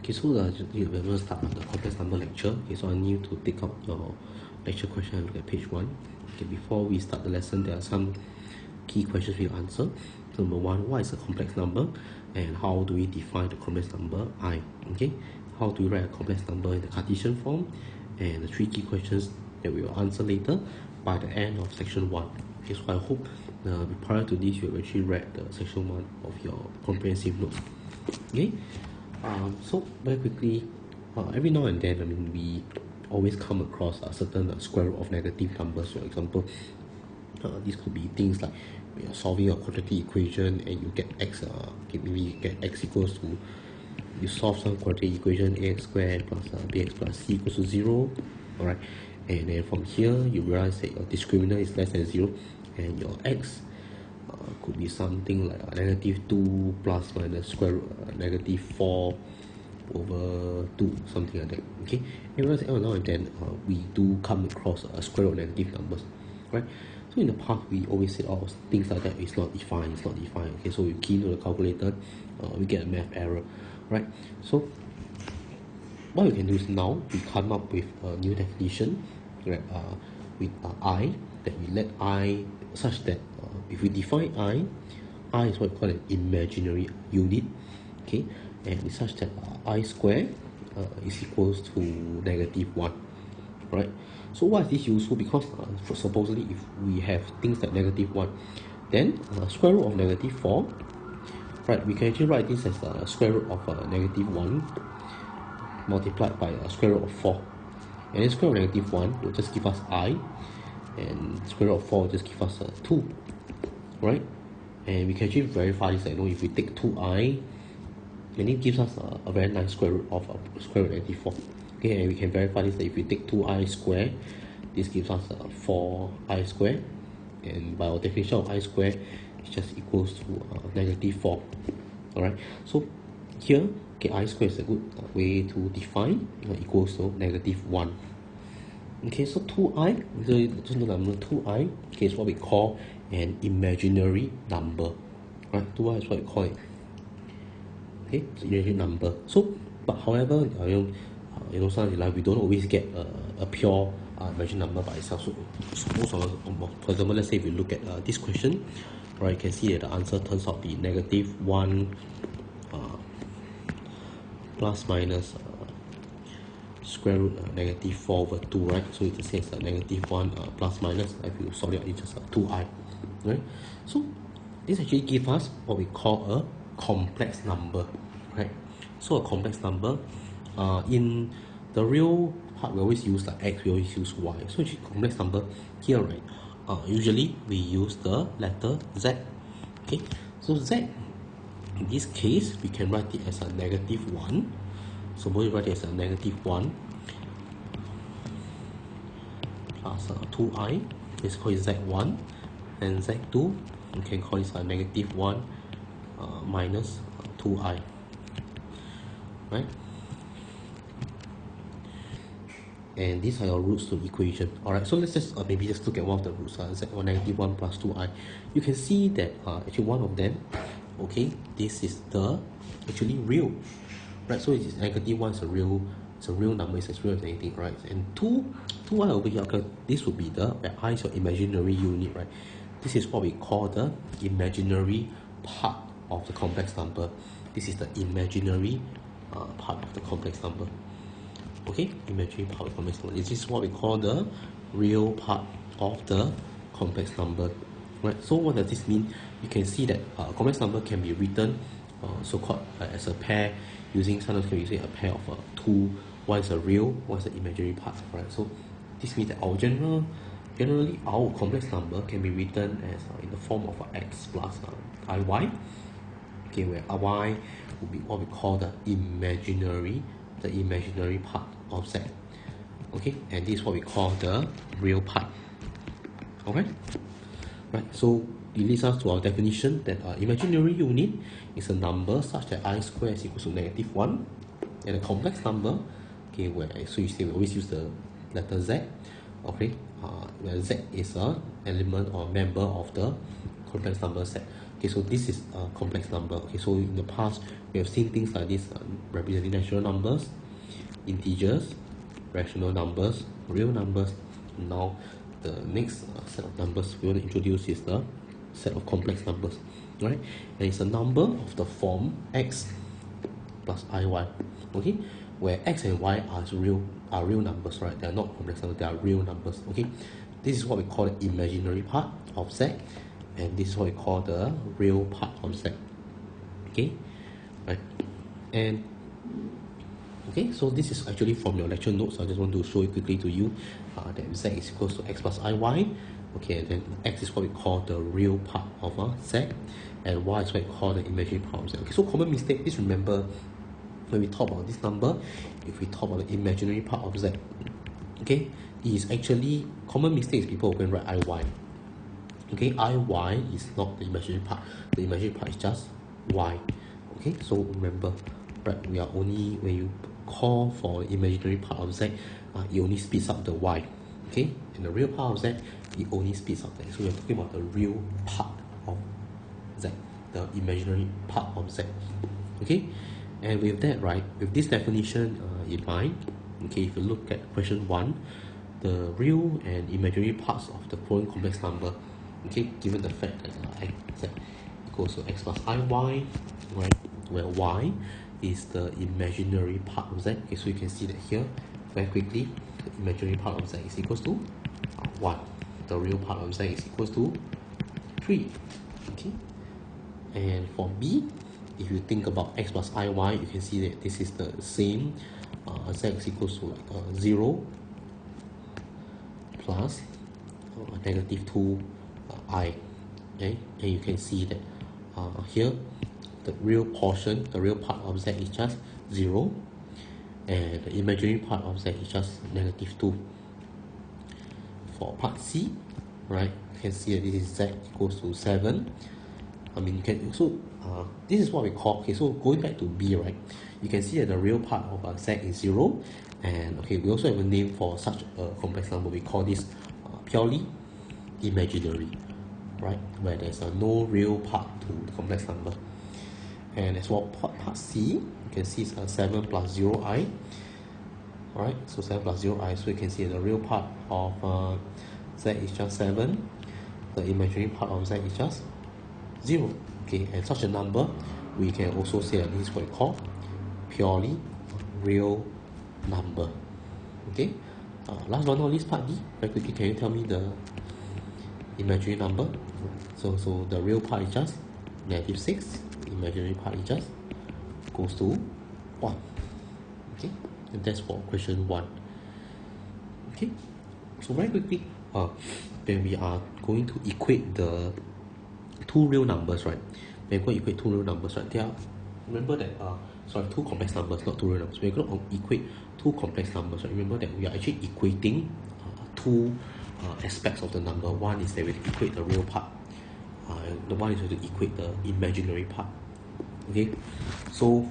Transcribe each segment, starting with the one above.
Okay, so we're going to start the complex number lecture. Okay, so I need you to take out your lecture question and look at page 1. Okay, before we start the lesson, there are some key questions we answer. So number 1, what is a complex number? And how do we define the complex number I? Okay, how do we write a complex number in the Cartesian form? And the 3 key questions that we will answer later by the end of section 1. Okay, so I hope prior to this you have actually read the section 1 of your comprehensive notes. Okay. So very quickly, every now and then, we always come across a certain square root of negative numbers. For example, this could be things like when you're solving a quadratic equation and you get x, maybe you get x equals to, you solve some quadratic equation, ax squared plus bx plus c equals to 0, alright, and then from here you realize that your discriminant is less than 0 and your x could be something like negative 2 plus minus square root negative 4 over 2, something like that. Okay, and every now and then we do come across a square root of negative numbers, right? So in the past we always said, oh, things like that is not defined, okay, so we key into the calculator, we get a math error, right? So what we can do is now we come up with a new definition, right? With I, that we let I such that if we define I is what we call an imaginary unit, okay, and it's such that I squared is equals to negative 1, right? So why is this useful? Because supposedly if we have things like negative 1, then square root of negative 4, right, we can actually write this as a square root of negative 1 multiplied by a square root of 4, and then square root of negative 1 will just give us I, and square root of 4 will just give us 2, right? And we can actually verify this, like, if we take 2i, and it gives us a very nice square root of square root of negative 4. Okay, and we can verify this, that if we take 2i squared, this gives us 4i squared, and by our definition of I squared, it just equals to negative 4. Alright, so here, okay, I squared is a good way to define equals to negative 1. Okay, so 2i, so just the number 2i, okay, is what we call an imaginary number, right? 2i is what we call it. Okay, it's an imaginary number. So, but however, sometimes like we don't always get a pure imaginary number by itself. So most of us, for example, let's say if we look at this question, right, you can see that the answer turns out to be negative 1 plus minus square root negative 4 over 2, right? So it just says negative 1 plus minus, if you solve it, it's just 2i, right? So this actually gives us what we call a complex number, right? So a complex number, in the real part we always use like x, we always use y. So actually complex number here, right, usually we use the letter z. Okay, so z, in this case we can write it as a negative 1. So we write it as a negative 1 plus 2i, let's call it z1, and z2, we can call it a negative 1 minus 2i, right? And these are your roots to the equation. Alright, so let's just maybe just look at one of the roots, z1 negative 1 plus 2i. You can see that actually one of them, okay, this is the actually real, right? So it is negative 1 is a real number, it's as real as anything, right? And 2i over here, okay, this would be where I is your imaginary unit, right? This is what we call the imaginary part of the complex number. This is the imaginary part of the complex number. Okay, imaginary part of the complex number. This is what we call the real part of the complex number, right? So what does this mean? You can see that complex number can be written so-called as a pair, using sometimes can be say a pair of two. One is a real, one is an imaginary part, right? So this means that our generally our complex number can be written as in the form of x plus iy. Okay, where y will be what we call the imaginary part of z. Okay, and this is what we call the real part. Alright, right. So it leads us to our definition that imaginary unit is a number such that I squared is equal to negative 1, and a complex number, okay, where so you see we always use the letter z, okay, where z is a element or member of the complex number set. Okay, so this is a complex number. Okay, so in the past we have seen things like this, representing natural numbers, integers, rational numbers, real numbers. Now the next set of numbers we want to introduce is the set of complex numbers, right? And it's a number of the form x plus iy. Okay, where x and y are real numbers, right? They are not complex numbers, they are real numbers. Okay, this is what we call the imaginary part of z, and this is what we call the real part of z. Okay, right? And okay, so this is actually from your lecture notes. I just want to show it quickly to you, that z is equals to x plus iy. Okay, and then x is what we call the real part of z, and y is what we call the imaginary part of z. Okay, so common mistake, please remember, when we talk about this number, if we talk about the imaginary part of z, okay, it is actually common mistakes people will write iy. Okay, iy is not the imaginary part. The imaginary part is just y. Okay, so remember, right, we are only, when you call for the imaginary part of z, it only speeds up the y. Okay, and the real part of z, it only speeds up that. So we are talking about the real part of z, the imaginary part of z. Okay, and with that, right, with this definition in mind, okay, if you look at question 1, the real and imaginary parts of the following complex number, okay, given the fact that z equals to x plus iy, right, where y is the imaginary part of z. Okay, so you can see that here very quickly, the imaginary part of z is equals to 1, the real part of z is equals to 3. Okay, and for b, if you think about x plus iy, you can see that this is the same, z is equals to like 0 plus negative 2 I. Okay, and you can see that here the real portion, the real part of z is just 0, and the imaginary part of z is just negative 2. For part C, right, you can see that this is z equals to 7. I mean, you can also, this is what we call, okay, so going back to B, right, you can see that the real part of z is 0, and okay, we also have a name for such a complex number. We call this purely imaginary, right, where there's no real part to the complex number. And as for part C, you can see it's 7 plus 0i, right, so 7 plus 0i, so you can see the real part of z is just 7, the imaginary part of z is just 0. Okay, and such a number, we can also say that this is what we call purely real number. Okay, last but not least, part D, very quickly, can you tell me the imaginary number? So the real part is just negative 6, the imaginary part is just goes to 1. Okay, and that's for question 1. Okay, so very quickly, when we are going to equate the two real numbers, right? When we're going to equate two real numbers, right? They are, remember that, two complex numbers, not two real numbers. We're going to equate two complex numbers, right? Remember that we are actually equating two aspects of the number. One is that we equate the real part, the one is to equate the imaginary part. Okay, so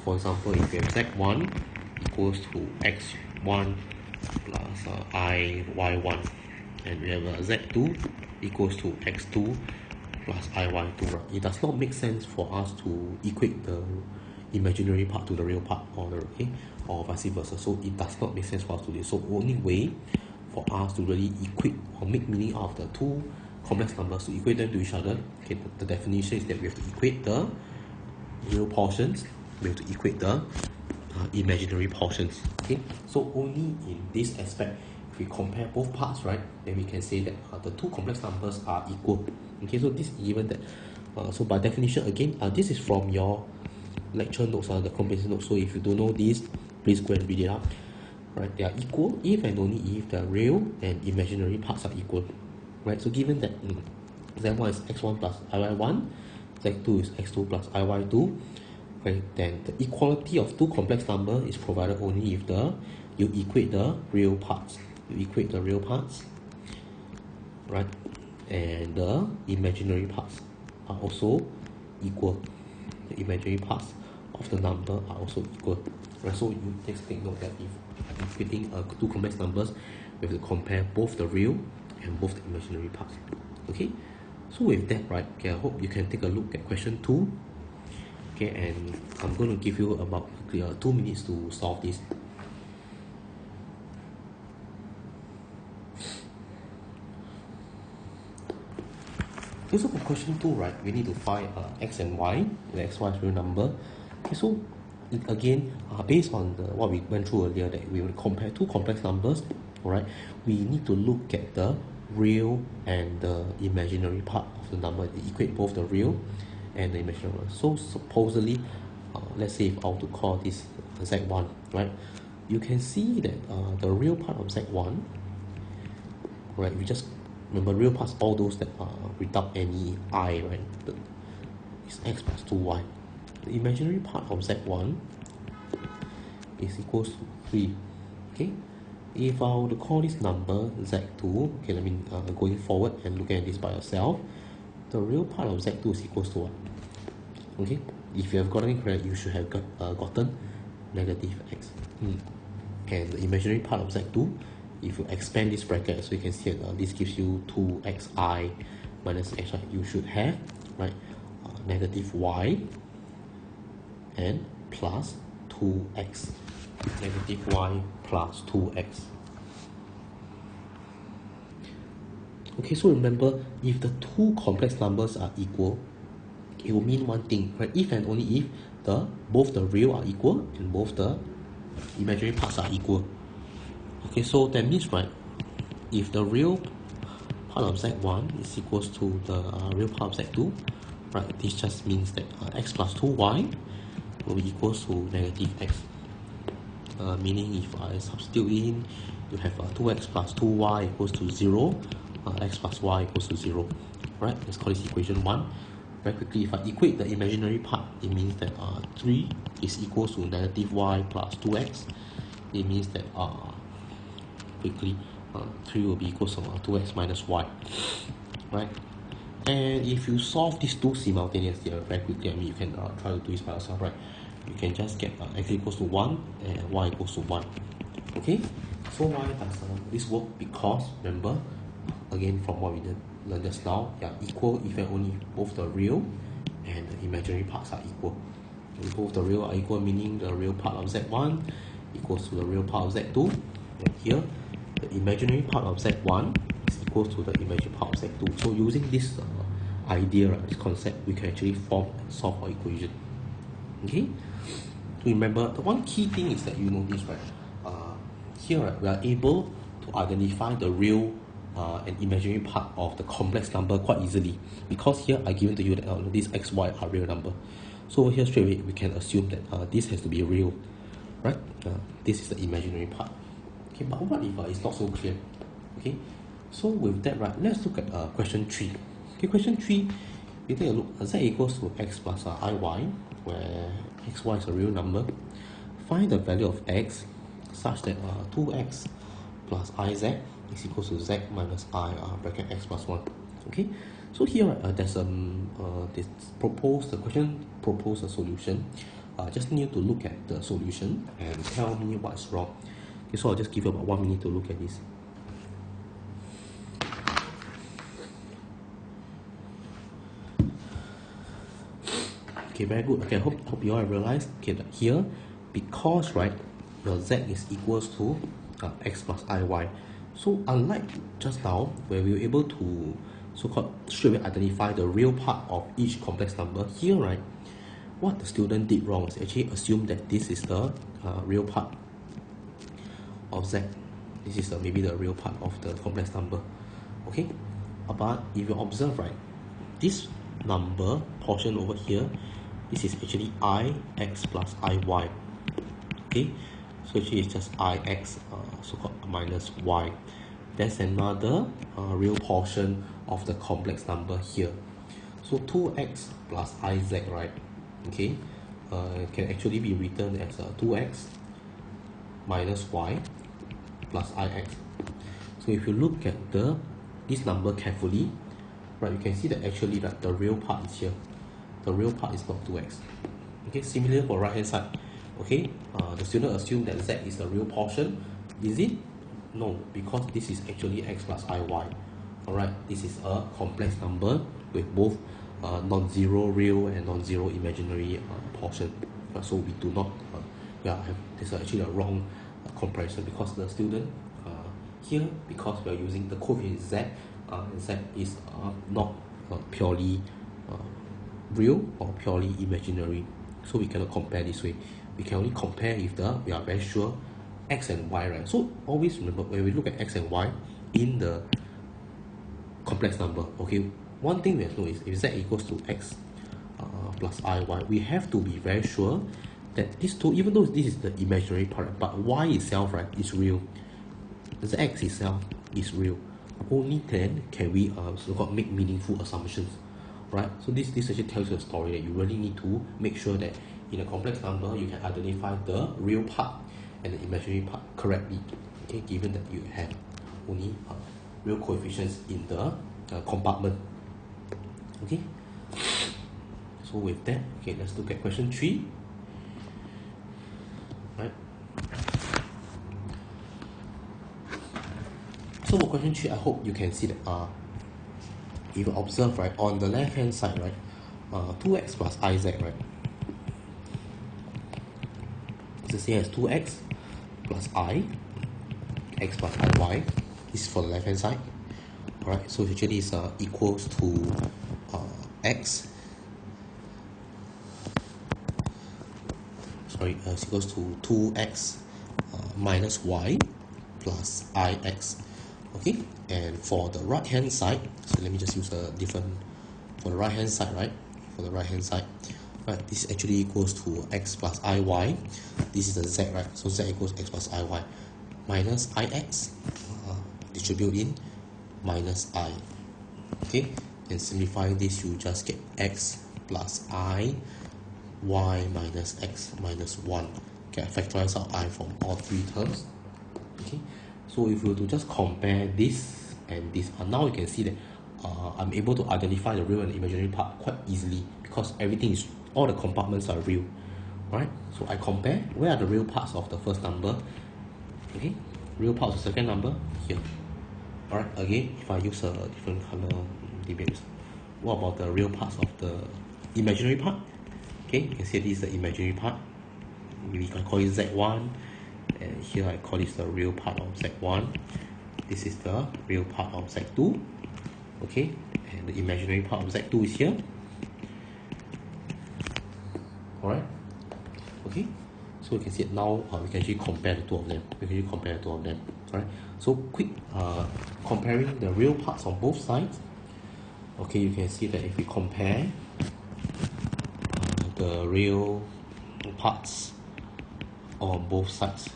for example, if we have z1 equals to x1 plus iy1, and we have z2 equals to x2 plus iy2, right? It does not make sense for us to equate the imaginary part to the real part, or vice versa. So it does not make sense for us to do this. So only way for us to really equate or make meaning out of the two complex numbers, to equate them to each other, okay, the definition is that we have to equate the real portions, we have to equate the imaginary portions. Okay, so only in this aspect, if we compare both parts, right, then we can say that the two complex numbers are equal. Okay, so this is given that, so by definition, again, this is from your lecture notes, the comprehensive notes. So if you don't know this, please go and read it up. Right, they are equal if and only if the real and imaginary parts are equal. Right, so given that z1 is x1 plus iy1, z2 is x2 plus iy2, okay, then the equality of two complex numbers is provided only if you equate the real parts. You equate the real parts, right, and the imaginary parts are also equal. The imaginary parts of the number are also equal. Right, so you just take note that if equating two complex numbers, we have to compare both the real and both the imaginary parts. Okay, So with that, right, okay, I hope you can take a look at question 2. Okay, and I'm going to give you about 2 minutes to solve this. Okay, so for question 2, right, we need to find x and y, the x, y is real number. Okay, so again, based on what we went through earlier, that we will compare two complex numbers, alright, we need to look at the real and the imaginary part of the number, equate both the real and the imaginary number. So supposedly, let's say if I were to call this z1, right, you can see that the real part of z1, right, we just remember real parts, all those that are without any I, right, is x plus 2y. The imaginary part of z1 is equals to 3. Okay, if I were to call this number z2, okay, I mean going forward and looking at this by yourself, the real part of z2 is equals to what? Okay, if you have gotten it correct, you should have gotten negative x. And the imaginary part of z2, if you expand this bracket, so you can see that this gives you 2xi minus xi, you should have, right, negative y and plus 2x. Negative y plus 2x. Okay, so remember, if the two complex numbers are equal, it will mean one thing, right? If and only if both the real are equal and both the imaginary parts are equal. Okay, so that means, right, if the real part of z1 is equals to the real part of z2, right, this just means that x plus 2y will be equals to negative x. Meaning if I substitute in, you have 2x plus 2y equals to 0, x plus y equals to 0. Right, let's call this equation 1. Very quickly, if I equate the imaginary part, it means that 3 is equals to negative y plus 2x. It means that quickly 3 will be equals to 2x minus y. Right, and if you solve these two simultaneously, very quickly, I mean you can try to do this by yourself, right? You can just get x equals to 1 and y equals to 1. Okay, so why does this work? Because remember, again from what we learned just now, they are equal if and only both the real and the imaginary parts are equal. If both the real are equal, meaning the real part of z1 equals to the real part of z2, and here the imaginary part of z1 is equals to the imaginary part of z2. So using this idea, this concept, we can actually solve our equation. Okay, so remember, the one key thing is that you notice, right, here, right, we are able to identify the real and imaginary part of the complex number quite easily, because here I given to you that these x, y are real number. So over here straight away we can assume that this has to be real, right? This is the imaginary part. Okay, but what if it's not so clear? Okay, so with that, right, let's look at question 3. Okay, question 3, we take a look. Z equals to x plus iy, where xy is a real number. Find the value of x such that 2x plus iz is equals to z minus I bracket x plus 1. Okay, so here there's the question propose a solution. Just need to look at the solution and tell me what's wrong. Okay, so I'll just give you about 1 minute to look at this. Okay, very good. Okay, hope you all realize, okay, that here, because, right, your z is equals to x plus iy. So unlike just now, where we were able to so-called straight away identify the real part of each complex number, here, right, what the student did wrong is actually assume that this is the real part of z. This is maybe the real part of the complex number. Okay, but if you observe, right, this number portion over here, this is actually ix plus iy. Okay, so actually it's just ix so-called minus y. There's another real portion of the complex number here. So 2x plus iz, right, okay, can actually be written as 2x minus y plus ix. So if you look at this number carefully, right, you can see that actually that the real part is here. The real part is not 2x. Okay, similar for right hand side. Okay, the student assumed that z is the real portion. Is it? No, because this is actually x plus iy. Alright, this is a complex number with both non-zero real and non-zero imaginary portion. So we do not, this is actually a wrong comparison, because the student here, because we are using the coefficient z, z is not purely real or purely imaginary, so we cannot compare this way. We can only compare if we are very sure x and y, right? So always remember, when we look at x and y in the complex number, okay, one thing we have to know is if z equals to x plus iy, we have to be very sure that these two, even though this is the imaginary part, but y itself, right, is real. The x itself is real. Only then can we so-called make meaningful assumptions, right? So this actually tells you a story that you really need to make sure that in a complex number you can identify the real part and the imaginary part correctly, okay, given that you have only real coefficients in the compartment. Okay, so with that, okay, let's look at question 3. Right, so for question 3, I hope you can see that if you observe, right, on the left hand side, right, 2x plus iz, right, it's the same as 2x plus I, x plus iy. This is for the left hand side. Alright, so actually is equals to x, it's equals to 2x minus y plus ix. Okay, and for the right hand side, so let me just use a different, for the right hand side, right, right, this actually equals to x plus iy. This is the z, right, so z equals x plus iy minus ix, distribute in minus I. Okay, and simplifying this, you just get x plus I, y minus x minus 1. Okay, I factorize out I from all three terms. Okay, so if we were to just compare this and this, now you can see that I'm able to identify the real and the imaginary part quite easily, because everything is, all the compartments are real. Right, so I compare where are the real parts of the first number. Okay, real parts of the second number here. Alright, again, if I use a different color debates, what about the real parts of the imaginary part? Okay, you can see this is the imaginary part. We can call it z1, and here I call this the real part of z1. This is the real part of z2. Okay, and the imaginary part of z2 is here. Alright, okay, so you can see it now. We can actually compare the two of them. Alright, so quick comparing the real parts on both sides. Okay, you can see that if we compare the real parts on both sides,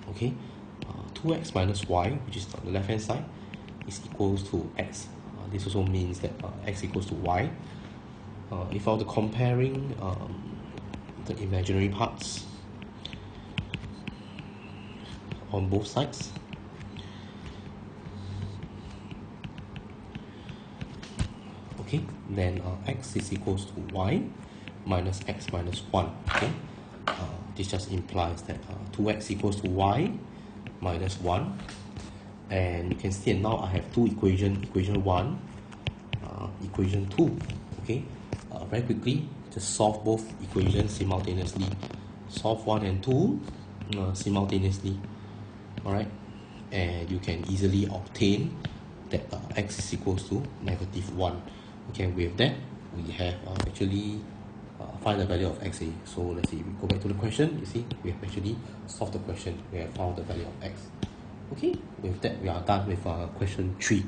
okay, 2x minus y, which is on the left hand side, is equals to x. This also means that x equals to y. If I were to comparing the imaginary parts on both sides, okay, then x is equals to y minus x minus 1. Okay, this just implies that 2x equals to y minus 1, and you can see now I have two equations, equation 1, equation 2. Okay, very quickly, just solve both equations simultaneously. Solve 1 and 2 simultaneously. Alright, and you can easily obtain that x is equals to -1. Okay, with that, we have actually find the value of xa. So let's see, we go back to the question. You see, we have actually solved the question. We have found the value of x. Okay, with that, we are done with question 3.